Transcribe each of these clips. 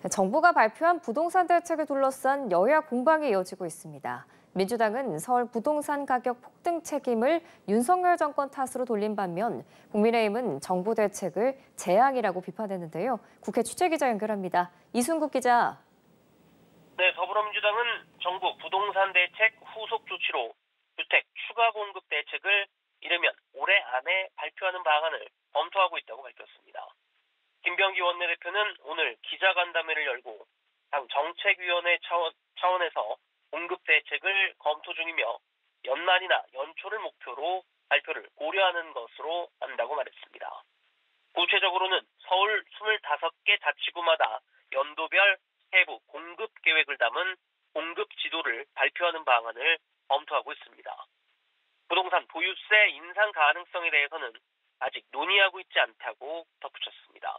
정부가 발표한 부동산 대책을 둘러싼 여야 공방이 이어지고 있습니다. 민주당은 서울 부동산 가격 폭등 책임을 윤석열 정권 탓으로 돌린 반면 국민의힘은 정부 대책을 재앙이라고 비판했는데요. 국회 취재기자 연결합니다. 이순국 기자. 네, 더불어민주당은 정부 부동산 대책 후속 조치로 주택 추가 공급 대책을 이르면 올해 안에 발표하는 방안을 검토하고 있다고 밝혔습니다. 김병기 원내대표는 오늘 기자간담회를 열고 당 정책위원회 차원에서 공급 대책을 검토 중이며 연말이나 연초를 목표로 발표를 고려하는 것으로 안다고 말했습니다. 구체적으로는 서울 25개 자치구마다 연도별 세부 공급 계획을 담은 공급 지도를 발표하는 방안을 검토하고 있습니다. 부동산 보유세 인상 가능성에 대해서는 아직 논의하고 있지 않다고 덧붙였습니다.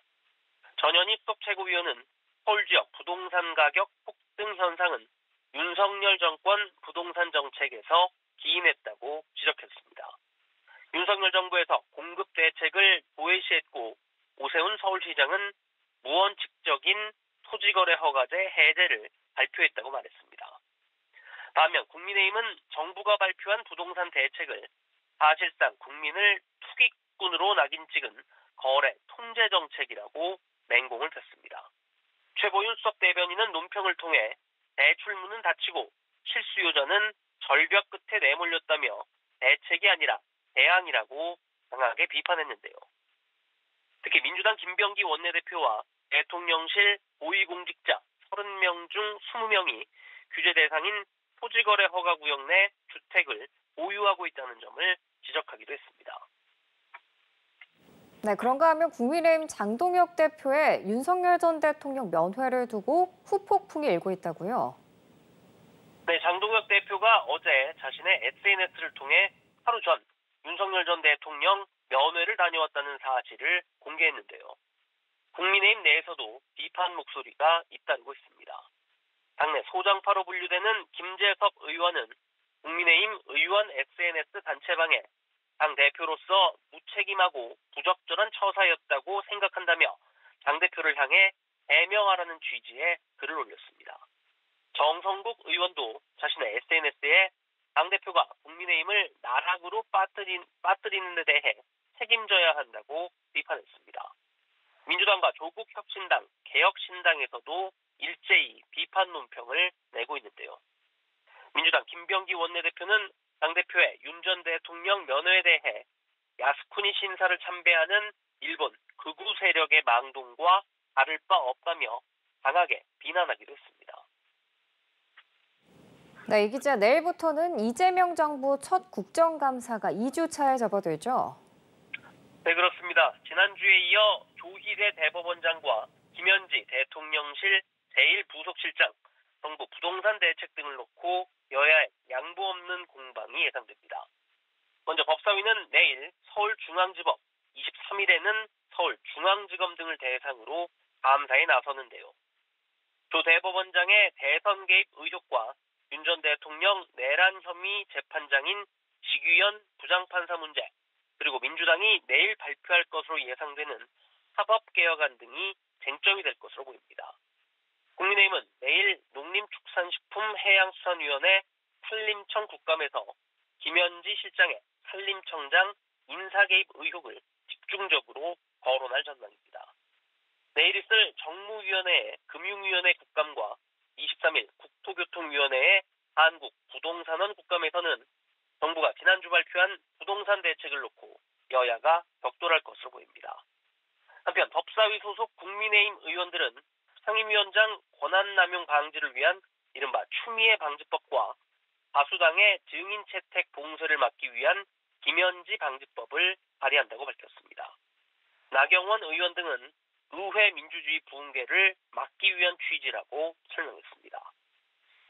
전현희 수석최고위원은 서울 지역 부동산 가격 폭등 현상은 윤석열 정권 부동산 정책에서 기인했다고 지적했습니다. 윤석열 정부에서 공급 대책을 도외시했고 오세훈 서울시장은 무원칙적인 토지거래 허가제 해제를 발표했다고 말했습니다. 반면 국민의힘은 정부가 발표한 부동산 대책을 사실상 국민을 투기꾼으로 낙인 찍은 거래 통제 정책이라고 맹공을 폈습니다. 최보윤 수석 대변인은 논평을 통해 대출문은 닫히고 실수요자는 절벽 끝에 내몰렸다며 대책이 아니라 대안이라고 강하게 비판했는데요. 특히 민주당 김병기 원내대표와 대통령실 고위공직자 30명 중 20명이 규제 대상인 토지거래 허가구역 내 주택을 보유하고 있다는 점을 지적하기도 했습니다. 네, 그런가 하면 국민의힘 장동혁 대표의 윤석열 전 대통령 면회를 두고 후폭풍이 일고 있다고요? 네, 장동혁 대표가 어제 자신의 SNS를 통해 하루 전 윤석열 전 대통령 면회를 다녀왔다는 사실을 공개했는데요. 국민의힘 내에서도 비판 목소리가 잇따르고 있습니다. 당내 소장파로 분류되는 김재섭 의원은 국민의힘 의원 SNS 단체방에 당 대표로서 무책임하고 부적절한 처사였다고 생각한다며 당대표를 향해 해명하라는 취지의 글을 올렸습니다. 정성국 의원도 자신의 SNS에 당대표가 국민의힘을 나락으로 빠뜨리는 데 대해 책임져야 한다고 비판했습니다. 민주당과 조국혁신당, 개혁신당에서도 일제히 비판 논평을 내고 있는데요. 민주당 김병기 원내대표는 당대표의 윤 전 대통령 면회에 대해 야스쿠니 신사를 참배하는 일본 극우 세력의 망동과 다를 바 없다며 강하게 비난하기도 했습니다. 네, 이 기자, 내일부터는 이재명 정부 첫 국정감사가 2주차에 접어들죠? 네, 그렇습니다. 지난주에 이어 조희대 대법원장과 김현지 대통령실 제1부속실장, 정부 부동산 대책 등을 놓고 여야의 양보 없는 공방이 예상됩니다. 먼저 법사위는 내일 서울중앙지법, 23일에는 서울중앙지검 등을 대상으로 감사에 나서는데요. 조 대법원장의 대선 개입 의혹과 윤 전 대통령 내란 혐의 재판장인 지규현 부장판사 문제, 그리고 민주당이 내일 발표할 것으로 예상되는 사법개혁안 등이 쟁점이 될 것으로 보입니다. 국민의힘은 내일 농림축산식품해양수산위원회 산림청 국감에서 김현지 실장의 산림청장 인사개입 의혹을 집중적으로 거론할 전망입니다. 내일 있을 정무위원회의 금융위원회 국감과 23일 국토교통위원회의 한국부동산원 국감에서는 정부가 지난주 발표한 부동산 대책을 놓고 여야가 격돌할 것으로 보입니다. 한편 법사위 소속 국민의힘 의원들은 상임위원장 권한남용 방지를 위한 이른바 추미애 방지법과 다수당의 증인 채택 봉쇄를 막기 위한 김현지 방지법을 발의한다고 밝혔습니다. 나경원 의원 등은 의회 민주주의 붕괴를 막기 위한 취지라고 설명했습니다.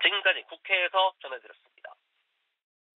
지금까지 국회에서 전해드렸습니다.